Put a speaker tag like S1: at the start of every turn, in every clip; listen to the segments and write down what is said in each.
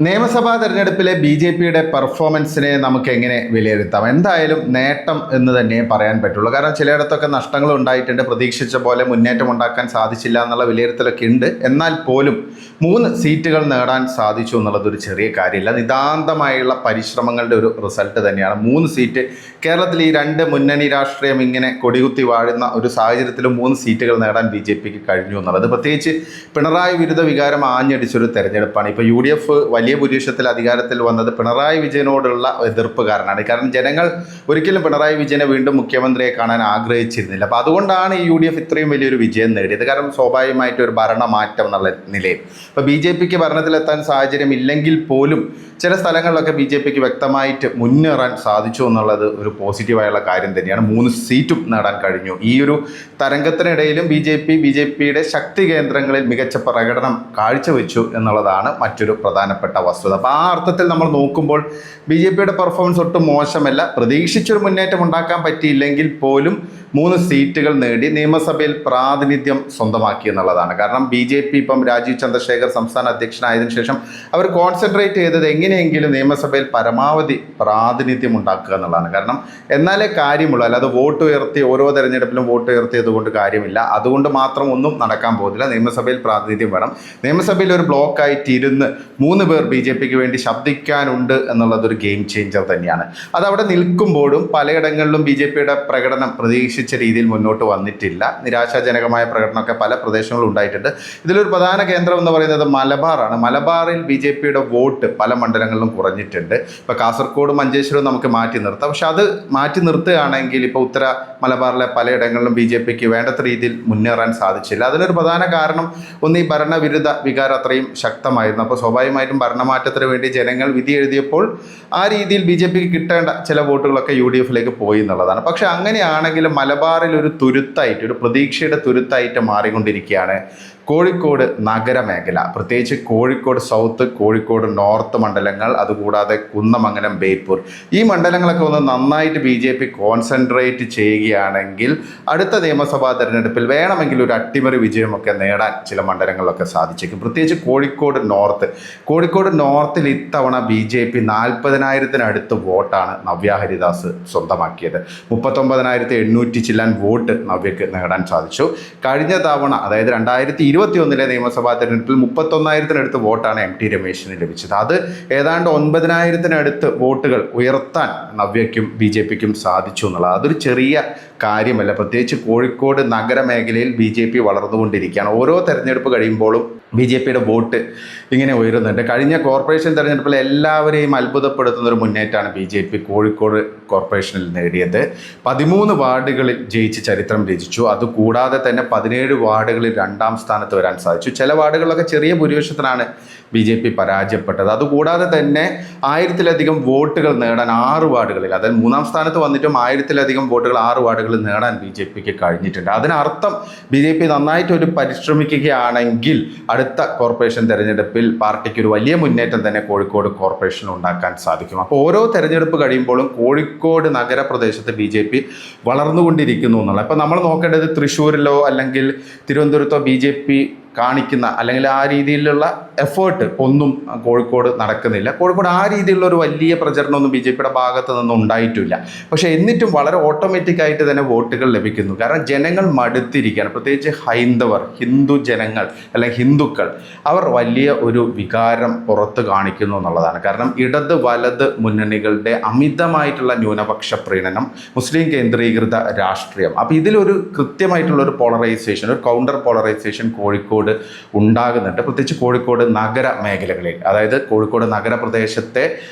S1: നിയമസഭാ തെരഞ്ഞെടുപ്പിലെ ബി.ജെ.പിയുടെ പെർഫോമൻസിനെ നമുക്ക് എങ്ങനെ വിലയിരുത്താം? എന്തായാലും നേട്ടം എന്ന് തന്നെ പറയാൻ പറ്റുള്ളൂ. കാരണം ചിലയിടത്തൊക്കെ നഷ്ടങ്ങൾ ഉണ്ടായിട്ടുണ്ട്, പ്രതീക്ഷിച്ച പോലെ മുന്നേറ്റം ഉണ്ടാക്കാൻ സാധിച്ചില്ല എന്നുള്ള വിലയിരുത്തലൊക്കെ ഉണ്ട്. എന്നാൽ പോലും 3 സീറ്റുകൾ നേടാൻ സാധിച്ചു എന്നുള്ളതൊരു ചെറിയ കാര്യമില്ല. നിതാന്തമായുള്ള പരിശ്രമങ്ങളുടെ ഒരു റിസൾട്ട് തന്നെയാണ് 3 സീറ്റ്. കേരളത്തിൽ ഈ 2 മുന്നണി രാഷ്ട്രീയം ഇങ്ങനെ കൊടികുത്തി വാഴുന്ന ഒരു സാഹചര്യത്തിൽ 3 സീറ്റുകൾ നേടാൻ ബി.ജെ.പിക്ക് കഴിഞ്ഞു എന്നുള്ളത് പ്രത്യേകിച്ച് പിണറായി വിരുദ്ധ വികാരം ആഞ്ഞടിച്ചൊരു തെരഞ്ഞെടുപ്പാണ്. ഇപ്പോൾ UDF വലിയ ഭൂരിപക്ഷത്തിൽ അധികാരത്തിൽ വന്നത് പിണറായി വിജയനോടുള്ള എതിർപ്പ് കാരണമാണ്. കാരണം ജനങ്ങൾ ഒരിക്കലും പിണറായി വിജയനെ വീണ്ടും മുഖ്യമന്ത്രിയെ കാണാൻ ആഗ്രഹിച്ചിരുന്നില്ല. അപ്പോൾ അതുകൊണ്ടാണ് ഈ UDF ഇത്രയും വലിയൊരു വിജയം നേടിയത്. കാരണം സ്വാഭാവികമായിട്ട് ഒരു ഭരണമാറ്റം എന്നുള്ള നിലയിൽ ഇപ്പോൾ ബി.ജെ.പിക്ക് ഭരണത്തിലെത്താൻ സാഹചര്യം ഇല്ലെങ്കിൽ പോലും ചില സ്ഥലങ്ങളിലൊക്കെ ബി.ജെ.പിക്ക് വ്യക്തമായിട്ട് മുന്നേറാൻ സാധിച്ചു എന്നുള്ളത് ഒരു പോസിറ്റീവായുള്ള കാര്യം തന്നെയാണ്. 3 സീറ്റും നേടാൻ കഴിഞ്ഞു. ഈ ഒരു തരംഗത്തിനിടയിലും ബി.ജെ.പിയുടെ ശക്തി കേന്ദ്രങ്ങളിൽ മികച്ച പ്രകടനം കാഴ്ചവെച്ചു എന്നുള്ളതാണ് മറ്റൊരു പ്രധാനപ്പെട്ട വസ്തുത. അപ്പോൾ ആ അർത്ഥത്തിൽ നമ്മൾ നോക്കുമ്പോൾ ബി.ജെ.പിയുടെ പെർഫോമൻസ് ഒട്ടും മോശമല്ല. പ്രതീക്ഷിച്ചൊരു മുന്നേറ്റം ഉണ്ടാക്കാൻ പറ്റിയില്ലെങ്കിൽ പോലും 3 സീറ്റുകൾ നേടി നിയമസഭയിൽ പ്രാതിനിധ്യം സ്വന്തമാക്കി എന്നുള്ളതാണ്. കാരണം ബി.ജെ.പി ഇപ്പം രാജീവ് ചന്ദ്രശേഖർ സംസ്ഥാന അധ്യക്ഷനായതിനു ശേഷം അവർ കോൺസെൻട്രേറ്റ് ചെയ്തത് എങ്ങനെയെങ്കിലും നിയമസഭയിൽ പരമാവധി പ്രാതിനിധ്യം ഉണ്ടാക്കുക എന്നുള്ളതാണ്. കാരണം എന്നാലേ കാര്യമുള്ളൂ, അല്ലാതെ വോട്ട് ഉയർത്തി ഓരോ തെരഞ്ഞെടുപ്പിലും വോട്ട് ഉയർത്തിയത് കൊണ്ട് കാര്യമില്ല. അതുകൊണ്ട് മാത്രം ഒന്നും നടക്കാൻ പോകുന്നില്ല. നിയമസഭയിൽ പ്രാതിനിധ്യം വേണം. നിയമസഭയിൽ ഒരു ബ്ലോക്കായിട്ട് ഇരുന്ന് 3 പേർ ബി.ജെ.പിക്ക് വേണ്ടി ശബ്ദിക്കാനുണ്ട് എന്നുള്ളതൊരു ഗെയിം ചേഞ്ചർ തന്നെയാണ്. അതവിടെ നിൽക്കുമ്പോഴും പലയിടങ്ങളിലും ബി.ജെ.പിയുടെ പ്രകടനം പ്രതീക്ഷിച്ച രീതിയിൽ മുന്നോട്ട് വന്നിട്ടില്ല. നിരാശാജനകമായ പ്രകടനമൊക്കെ പല പ്രദേശങ്ങളും ഉണ്ടായിട്ടുണ്ട്. ഇതിലൊരു പ്രധാന കേന്ദ്രം എന്ന് പറയുന്നത് മലബാറാണ്. മലബാറിൽ ബി.ജെ.പിയുടെ വോട്ട് പല മണ്ഡലങ്ങളിലും കുറഞ്ഞിട്ടുണ്ട്. ഇപ്പോൾ കാസർഗോഡ് മഞ്ചേശ്വരം നമുക്ക് മാറ്റി നിർത്താം. പക്ഷെ അത് മാറ്റി നിർത്തുകയാണെങ്കിൽ ഇപ്പോൾ ഉത്തര മലബാറിലെ പലയിടങ്ങളിലും ബി.ജെ.പിക്ക് വേണ്ടത്ര രീതിയിൽ മുന്നേറാൻ സാധിച്ചില്ല. അതിനൊരു പ്രധാന കാരണം ഒന്ന് ഈ ഭരണവിരുദ്ധ വികാരം അത്രയും ശക്തമായിരുന്നു. അപ്പോൾ സ്വാഭാവികമായിട്ടും ഭരണമാറ്റത്തിന് വേണ്ടി ജനങ്ങൾ വിധി എഴുതിയപ്പോൾ ആ രീതിയിൽ ബി.ജെ.പിക്ക് കിട്ടേണ്ട ചില വോട്ടുകളൊക്കെ UDF പോയി എന്നുള്ളതാണ്. പക്ഷെ അങ്ങനെയാണെങ്കിലും മലബാറിൽ ഒരു തുരുത്തായിട്ട്, ഒരു പ്രതീക്ഷയുടെ തുരുത്തായിട്ട് മാറിക്കൊണ്ടിരിക്കുകയാണ് കോഴിക്കോട് നഗരമേഖല. പ്രത്യേകിച്ച് കോഴിക്കോട് സൗത്ത്, കോഴിക്കോട് നോർത്ത് മണ്ഡലങ്ങൾ, അതുകൂടാതെ കുന്നമംഗലം, ബേപ്പൂർ, ഈ മണ്ഡലങ്ങളൊക്കെ ഒന്ന് നന്നായിട്ട് ബി.ജെ.പി കോൺസെൻട്രേറ്റ് ചെയ്യുകയാണെങ്കിൽ അടുത്ത നിയമസഭാ തെരഞ്ഞെടുപ്പിൽ വേണമെങ്കിൽ ഒരു അട്ടിമറി വിജയമൊക്കെ നേടാൻ ചില മണ്ഡലങ്ങളിലൊക്കെ സാധിച്ചേക്കും. പ്രത്യേകിച്ച് കോഴിക്കോട് നോർത്തിൽ ഇത്തവണ ബി.ജെ.പി 40,000-അടുത്ത് വോട്ടാണ് നവ്യ ഹരിദാസ് സ്വന്തമാക്കിയത്. 39,800 ചില്ലാൻ വോട്ട് നവ്യക്ക് നേടാൻ സാധിച്ചു. കഴിഞ്ഞ തവണ, അതായത് 2021 നിയമസഭാ തെരഞ്ഞെടുപ്പിൽ 31,000-അടുത്ത് വോട്ടാണ് MT രമേശിന് ലഭിച്ചത്. അത് ഏതാണ്ട് 9,000-അടുത്ത് വോട്ടുകൾ ഉയർത്താൻ നവ്യയ്ക്കും ബി.ജെ.പിക്കും സാധിച്ചു എന്നുള്ളത് അതൊരു ചെറിയ കാര്യമല്ല. പ്രത്യേകിച്ച് കോഴിക്കോട് നഗരമേഖലയിൽ ബി.ജെ.പി വളർന്നുകൊണ്ടിരിക്കുകയാണ്. ഓരോ തെരഞ്ഞെടുപ്പ് കഴിയുമ്പോഴും ബി.ജെ.പിയുടെ വോട്ട് ഇങ്ങനെ ഉയരുന്നുണ്ട്. കഴിഞ്ഞ കോർപ്പറേഷൻ തെരഞ്ഞെടുപ്പിൽ എല്ലാവരെയും അത്ഭുതപ്പെടുത്തുന്ന ഒരു മുന്നേറ്റമാണ് ബി.ജെ.പി കോഴിക്കോട് കോർപ്പറേഷനിൽ നേടിയത്. 13 വാർഡുകളിൽ ജയിച്ച് ചരിത്രം രചിച്ചു. അതുകൂടാതെ തന്നെ 17 വാർഡുകളിൽ 2ാം സ്ഥാനത്ത് വരാൻ സാധിച്ചു. ചില വാർഡുകളിലൊക്കെ ചെറിയ ഭൂരിപക്ഷത്തിനാണ് ബി.ജെ.പി പരാജയപ്പെട്ടത്. അതുകൂടാതെ തന്നെ 1000-ലധികം വോട്ടുകൾ നേടാൻ 6 വാർഡുകളിൽ, അതായത് 3ാം സ്ഥാനത്ത് വന്നിട്ടും 1000-ലധികം വോട്ടുകൾ 6 വാർഡുകളിൽ നേടാൻ ബി.ജെ.പിക്ക് കഴിഞ്ഞിട്ടുണ്ട്. അതിനർത്ഥം ബി.ജെ.പി നന്നായിട്ടൊരു പരിശ്രമിക്കുകയാണെങ്കിൽ അടുത്ത കോർപ്പറേഷൻ തെരഞ്ഞെടുപ്പിൽ പാർട്ടിക്ക് ഒരു വലിയ മുന്നേറ്റം തന്നെ കോഴിക്കോട് കോർപ്പറേഷനിൽ ഉണ്ടാക്കാൻ സാധിക്കും. അപ്പോൾ ഓരോ തെരഞ്ഞെടുപ്പ് കഴിയുമ്പോഴും കോഴിക്കോട് നഗരപ്രദേശത്ത് ബി.ജെ.പി വളർന്നുകൊണ്ടിരിക്കുന്നു എന്നുള്ളത്. അപ്പോൾ നമ്മൾ നോക്കേണ്ടത് തൃശ്ശൂരിലോ അല്ലെങ്കിൽ തിരുവനന്തപുരത്തോ ബി.ജെ.പി കാണിക്കുന്ന അല്ലെങ്കിൽ ആ രീതിയിലുള്ള എഫേർട്ട് ഒന്നും കോഴിക്കോട് നടക്കുന്നില്ല. കോഴിക്കോട് ആ രീതിയിലുള്ള ഒരു വലിയ പ്രചരണമൊന്നും ബി.ജെ.പിയുടെ ഭാഗത്ത് നിന്നും ഉണ്ടായിട്ടില്ല. പക്ഷേ എന്നിട്ടും വളരെ ഓട്ടോമാറ്റിക്കായിട്ട് തന്നെ വോട്ടുകൾ ലഭിക്കുന്നു. കാരണം ജനങ്ങൾ മടുത്തിരിക്കുകയാണ്. പ്രത്യേകിച്ച് ഹിന്ദു ജനങ്ങൾ അല്ലെങ്കിൽ ഹിന്ദുക്കൾ, അവർ വലിയ ഒരു വികാരം പുറത്ത് കാണിക്കുന്നു എന്നുള്ളതാണ്. കാരണം ഇടത് വലത് മുന്നണികളുടെ അമിതമായിട്ടുള്ള ന്യൂനപക്ഷ പ്രീണനം, മുസ്ലിം കേന്ദ്രീകൃത രാഷ്ട്രീയം, അപ്പോൾ ഇതിലൊരു കൃത്യമായിട്ടുള്ളൊരു പോളറൈസേഷൻ, ഒരു കൗണ്ടർ പോളറൈസേഷൻ കോഴിക്കോട് ഉണ്ടാകുന്നുണ്ട്. പ്രത്യേകിച്ച് കോഴിക്കോട് നഗര മേഖലകളിൽ, അതായത് കോഴിക്കോട് നഗരപ്രദേശത്തെ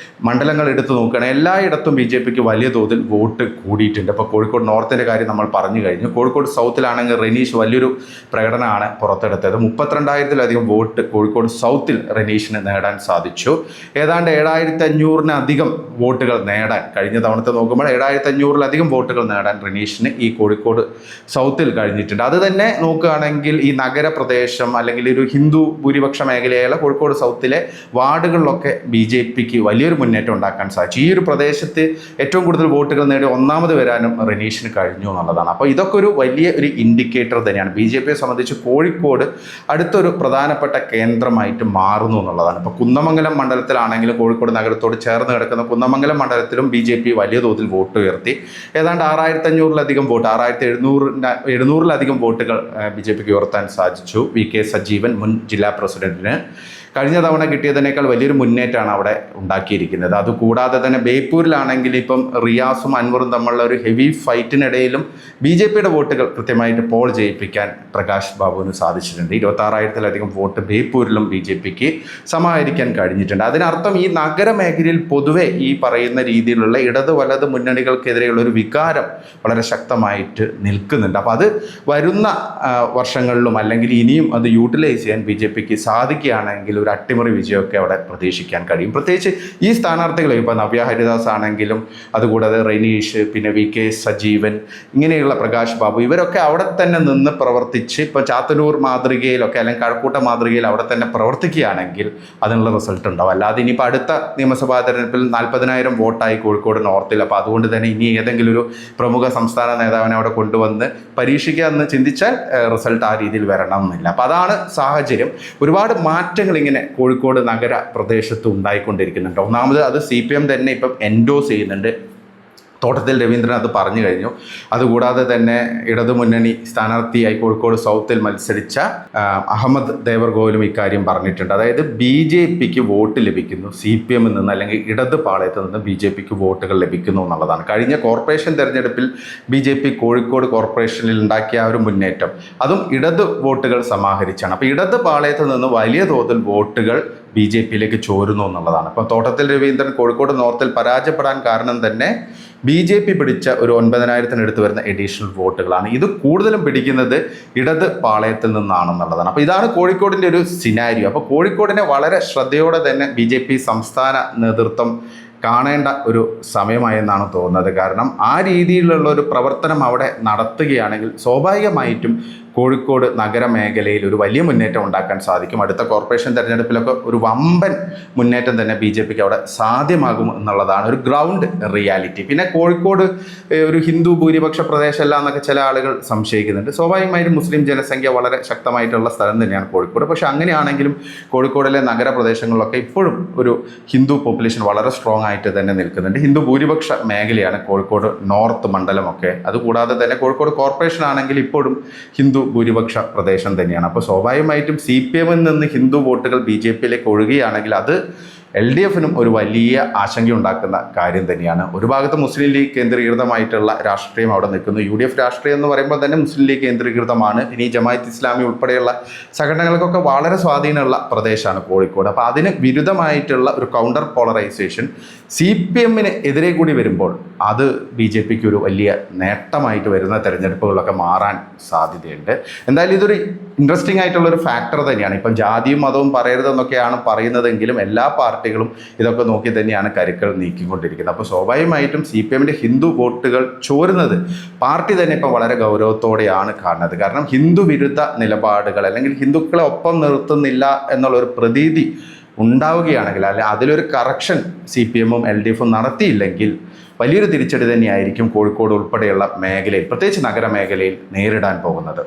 S1: മണ്ഡലങ്ങൾ എടുത്തു നോക്കുകയാണെങ്കിൽ എല്ലായിടത്തും ബി.ജെ.പിക്ക് വലിയ തോതിൽ വോട്ട് കൂടിയിട്ടുണ്ട്. ഇപ്പോൾ കോഴിക്കോട് നോർത്തിൻ്റെ കാര്യം നമ്മൾ പറഞ്ഞു കഴിഞ്ഞു. കോഴിക്കോട് സൗത്തിലാണെങ്കിൽ റെനീഷ് വലിയൊരു പ്രകടനമാണ് പുറത്തെടുത്തത്. 32,000-ലധികം വോട്ട് കോഴിക്കോട് സൗത്തിൽ റെനീഷിന് നേടാൻ സാധിച്ചു. ഏതാണ്ട് 7,500-ലധികം വോട്ടുകൾ നേടാൻ, കഴിഞ്ഞ തവണത്തെ നോക്കുമ്പോൾ 7,500-ലധികം വോട്ടുകൾ നേടാൻ റെനീഷിന് ഈ കോഴിക്കോട് സൗത്തിൽ കഴിഞ്ഞിട്ടുണ്ട്. അത് തന്നെ നോക്കുകയാണെങ്കിൽ ഈ നഗരപ്രദേശം ഭൂരിപക്ഷം അല്ലെങ്കിൽ ഒരു ഹിന്ദു ഭൂരിപക്ഷ മേഖലയായ കോഴിക്കോട് സൗത്തിലെ വാർഡുകളിലൊക്കെ BJPക്ക് വലിയൊരു മുന്നേറ്റം ഉണ്ടാക്കാൻ സാധിച്ചു. ഈ ഒരു പ്രദേശത്ത് ഏറ്റവും കൂടുതൽ വോട്ടുകൾ നേടി ഒന്നാമത് വരാനും റെനീഷിന് കഴിഞ്ഞു എന്നുള്ളതാണ്. അപ്പോൾ ഇതൊക്കെ ഒരു വലിയ ഒരു ഇൻഡിക്കേറ്റർ തന്നെയാണ്. BJPയെ സംബന്ധിച്ച് കോഴിക്കോട് അടുത്തൊരു പ്രധാനപ്പെട്ട കേന്ദ്രമായിട്ട് മാറുന്നു എന്നുള്ളതാണ്. ഇപ്പോൾ കുന്നമംഗലം മണ്ഡലത്തിലാണെങ്കിലും കോഴിക്കോട് നഗരത്തോട് ചേർന്ന് കിടക്കുന്ന കുന്നമംഗലം മണ്ഡലത്തിലും BJP വലിയ തോതിൽ വോട്ട് ഉയർത്തി. ഏതാണ്ട് 6500-ലധികം വോട്ട്, 6700-ലധികം വോട്ടുകൾ BJPക്ക് ഉയർത്താൻ സാധിച്ചു. VK സജീവൻ മുൻ ജില്ലാ പ്രസിഡന്റിന് കഴിഞ്ഞ തവണ കിട്ടിയതിനേക്കാൾ വലിയൊരു മുന്നേറ്റമാണ് അവിടെ ഉണ്ടാക്കിയിരിക്കുന്നത്. അതുകൂടാതെ തന്നെ ബേപ്പൂരിലാണെങ്കിൽ ഇപ്പം റിയാസും അൻവറും തമ്മിലുള്ള ഒരു ഹെവി ഫൈറ്റിനിടയിലും BJPയുടെ വോട്ടുകൾ കൃത്യമായിട്ട് പോൾ ചെയ്യിപ്പിക്കാൻ പ്രകാശ് ബാബുവിന് സാധിച്ചിട്ടുണ്ട്. 26,000-ലധികം വോട്ട് ബേപ്പൂരിലും BJPക്ക് സമാഹരിക്കാൻ കഴിഞ്ഞിട്ടുണ്ട്. അതിനർത്ഥം ഈ നഗരമേഖലയിൽ പൊതുവെ ഈ പറയുന്ന രീതിയിലുള്ള ഇടത് വലത് മുന്നണികൾക്കെതിരെയുള്ള ഒരു വികാരം വളരെ ശക്തമായിട്ട് നിൽക്കുന്നുണ്ട്. അപ്പോൾ അത് വരുന്ന വർഷങ്ങളിലും അല്ലെങ്കിൽ ഇനിയും അത് യൂട്ടിലൈസ് ചെയ്യാൻ BJPക്ക് സാധിക്കുകയാണെങ്കിൽ ഒരു അട്ടിമറി വിജയമൊക്കെ അവിടെ പ്രതീക്ഷിക്കാൻ കഴിയും. പ്രത്യേകിച്ച് ഈ സ്ഥാനാർത്ഥികൾ ഇപ്പോൾ നവ്യ ഹരിദാസ് ആണെങ്കിലും അതുകൂടാതെ റെനീഷ്, പിന്നെ VK സജീവൻ, ഇങ്ങനെയുള്ള പ്രകാശ് ബാബു, ഇവരൊക്കെ അവിടെ തന്നെ നിന്ന് പ്രവർത്തിച്ച് ഇപ്പോൾ ചാത്തന്നൂർ മാതൃകയിലൊക്കെ അല്ലെങ്കിൽ കഴക്കൂട്ട മാതൃകയിൽ അവിടെ തന്നെ പ്രവർത്തിക്കുകയാണെങ്കിൽ അതിനുള്ള റിസൾട്ട് ഉണ്ടാവും. അല്ലാതെ ഇനിയിപ്പോൾ അടുത്ത നിയമസഭാ തെരഞ്ഞെടുപ്പിൽ 40,000 വോട്ടായി കോഴിക്കോട് നോർത്തിൽ. അപ്പോൾ അതുകൊണ്ട് തന്നെ ഇനി ഏതെങ്കിലും ഒരു പ്രമുഖ സംസ്ഥാന നേതാവിനെ അവിടെ കൊണ്ടുവന്ന് പരീക്ഷിക്കുക എന്ന് ചിന്തിച്ചാൽ റിസൾട്ട് ആ രീതിയിൽ വരണം എന്നില്ല. അപ്പോൾ അതാണ് സാഹചര്യം. ഒരുപാട് മാറ്റങ്ങൾ ഇങ്ങനെ കോഴിക്കോട് നഗര പ്രദേശത്ത് ഉണ്ടായിക്കൊണ്ടിരിക്കുന്നുണ്ട്. ഒന്നാമത് അത് CPM തന്നെ ഇപ്പം എൻഡോസ് ചെയ്യുന്നുണ്ട്. തോട്ടത്തിൽ രവീന്ദ്രൻ അത് പറഞ്ഞു കഴിഞ്ഞു. അതുകൂടാതെ തന്നെ ഇടതുമുന്നണി സ്ഥാനാർത്ഥിയായി കോഴിക്കോട് സൗത്തിൽ മത്സരിച്ച അഹമ്മദ് ദേവർഗോവിലും ഇക്കാര്യം പറഞ്ഞിട്ടുണ്ട്. അതായത് BJPക്ക് വോട്ട് ലഭിക്കുന്നു, CPMൽ നിന്ന് അല്ലെങ്കിൽ ഇടത് പാളയത്തിൽ നിന്ന് BJPക്ക് വോട്ടുകൾ ലഭിക്കുന്നു എന്നുള്ളതാണ്. കഴിഞ്ഞ കോർപ്പറേഷൻ തെരഞ്ഞെടുപ്പിൽ BJP കോഴിക്കോട് കോർപ്പറേഷനിൽ ഉണ്ടാക്കിയ ഒരു മുന്നേറ്റം അതും ഇടത് വോട്ടുകൾ സമാഹരിച്ചാണ്. അപ്പോൾ ഇടത് പാളയത്തിൽ നിന്ന് വലിയ തോതിൽ വോട്ടുകൾ BJPയിലേക്ക് ചോരുന്നു എന്നുള്ളതാണ്. ഇപ്പോൾ തോട്ടത്തിൽ രവീന്ദ്രൻ കോഴിക്കോട് നോർത്തിൽ പരാജയപ്പെടാൻ കാരണം തന്നെ BJP പിടിച്ച ഒരു 9,000-അടുത്ത് വരുന്ന എഡീഷണൽ വോട്ടുകളാണ്. ഇത് കൂടുതലും പിടിക്കുന്നത് ഇടത് പാളയത്തിൽ നിന്നാണെന്നുള്ളതാണ്. അപ്പോൾ ഇതാണ് കോഴിക്കോടിൻ്റെ ഒരു സിനാരിയോ. അപ്പോൾ കോഴിക്കോടിനെ വളരെ ശ്രദ്ധയോടെ തന്നെ BJP സംസ്ഥാന നേതൃത്വം കാണേണ്ട ഒരു സമയമായെന്നാണ് തോന്നുന്നത്. കാരണം ആ രീതിയിലുള്ള ഒരു പ്രവർത്തനം അവിടെ നടത്തുകയാണെങ്കിൽ സ്വാഭാവികമായിട്ടും കോഴിക്കോട് നഗരമേഖലയിൽ ഒരു വലിയ മുന്നേറ്റം ഉണ്ടാക്കാൻ സാധിക്കും. അടുത്ത കോർപ്പറേഷൻ തെരഞ്ഞെടുപ്പിലൊക്കെ ഒരു വമ്പൻ മുന്നേറ്റം തന്നെ BJPക്ക് അവിടെ സാധ്യമാകും എന്നുള്ളതാണ് ഒരു ഗ്രൗണ്ട് റിയാലിറ്റി. പിന്നെ കോഴിക്കോട് ഒരു ഹിന്ദു ഭൂരിപക്ഷ പ്രദേശമല്ല എന്നൊക്കെ ചില ആളുകൾ സംശയിക്കുന്നുണ്ട്. സ്വാഭാവികമായിട്ടും മുസ്ലിം ജനസംഖ്യ വളരെ ശക്തമായിട്ടുള്ള സ്ഥലം തന്നെയാണ് കോഴിക്കോട്. പക്ഷേ അങ്ങനെയാണെങ്കിലും കോഴിക്കോടിലെ നഗരപ്രദേശങ്ങളിലൊക്കെ ഇപ്പോഴും ഒരു ഹിന്ദു പോപ്പുലേഷൻ വളരെ സ്ട്രോങ് ആയിട്ട് തന്നെ നിൽക്കുന്നുണ്ട്. ഹിന്ദു ഭൂരിപക്ഷ മേഖലയാണ് കോഴിക്കോട് നോർത്ത് മണ്ഡലമൊക്കെ. അതുകൂടാതെ തന്നെ കോഴിക്കോട് കോർപ്പറേഷൻ ആണെങ്കിൽ ഇപ്പോഴും ഹിന്ദു ഭൂരിപക്ഷ പ്രദേശം തന്നെയാണ്. അപ്പോൾ സ്വാഭാവികമായിട്ടും CPMൽ നിന്ന് ഹിന്ദു വോട്ടുകൾ BJPയിലേക്ക് ഒഴുകുകയാണെങ്കിൽ അത് LDFനും ഒരു വലിയ ആശങ്കയുണ്ടാക്കുന്ന കാര്യം തന്നെയാണ്. ഒരു ഭാഗത്ത് മുസ്ലിം ലീഗ് കേന്ദ്രീകൃതമായിട്ടുള്ള രാഷ്ട്രീയം അവിടെ നിൽക്കുന്നു. UDF രാഷ്ട്രീയം എന്ന് പറയുമ്പോൾ തന്നെ മുസ്ലിം ലീഗ് കേന്ദ്രീകൃതമാണ്. ഇനി ജമാഅത്ത് ഇസ്ലാമി ഉൾപ്പെടെയുള്ള സംഘടനകൾക്കൊക്കെ വളരെ സ്വാധീനമുള്ള പ്രദേശമാണ് കോഴിക്കോട്. അപ്പോൾ അതിന് വിരുദ്ധമായിട്ടുള്ള ഒരു കൗണ്ടർ പോളറൈസേഷൻ CPMന് എതിരെ കൂടി വരുമ്പോൾ അത് BJPക്ക് ഒരു വലിയ നേട്ടമായിട്ട് വരുന്ന തെരഞ്ഞെടുപ്പുകളൊക്കെ മാറാൻ സാധ്യതയുണ്ട്. എന്തായാലും ഇതൊരു ഇൻട്രസ്റ്റിംഗ് ആയിട്ടുള്ളൊരു ഫാക്ടർ തന്നെയാണ്. ഇപ്പം ജാതിയും മതവും പറയരുതെന്നൊക്കെയാണ് പറയുന്നതെങ്കിലും എല്ലാ പാർട്ടികളും ഇതൊക്കെ നോക്കി തന്നെയാണ് കരുക്കൾ നീക്കിക്കൊണ്ടിരിക്കുന്നത്. അപ്പോൾ സ്വാഭാവികമായിട്ടും CPMൻ്റെ ഹിന്ദു വോട്ടുകൾ ചോരുന്നത് പാർട്ടി തന്നെ ഇപ്പം വളരെ ഗൗരവത്തോടെയാണ് കാണുന്നത്. കാരണം ഹിന്ദു വിരുദ്ധ നിലപാടുകൾ അല്ലെങ്കിൽ ഹിന്ദുക്കളെ ഒപ്പം നിർത്തുന്നില്ല എന്നുള്ളൊരു പ്രതീതി ഉണ്ടാവുകയാണെങ്കിൽ അല്ലെങ്കിൽ അതിലൊരു കറക്ഷൻ CPMും LDFും നടത്തിയില്ലെങ്കിൽ വലിയൊരു തിരിച്ചടി തന്നെയായിരിക്കും കോഴിക്കോട് ഉൾപ്പെടെയുള്ള മേഖലയിൽ, പ്രത്യേകിച്ച് നഗരമേഖലയിൽ നേരിടാൻ പോകുന്നത്.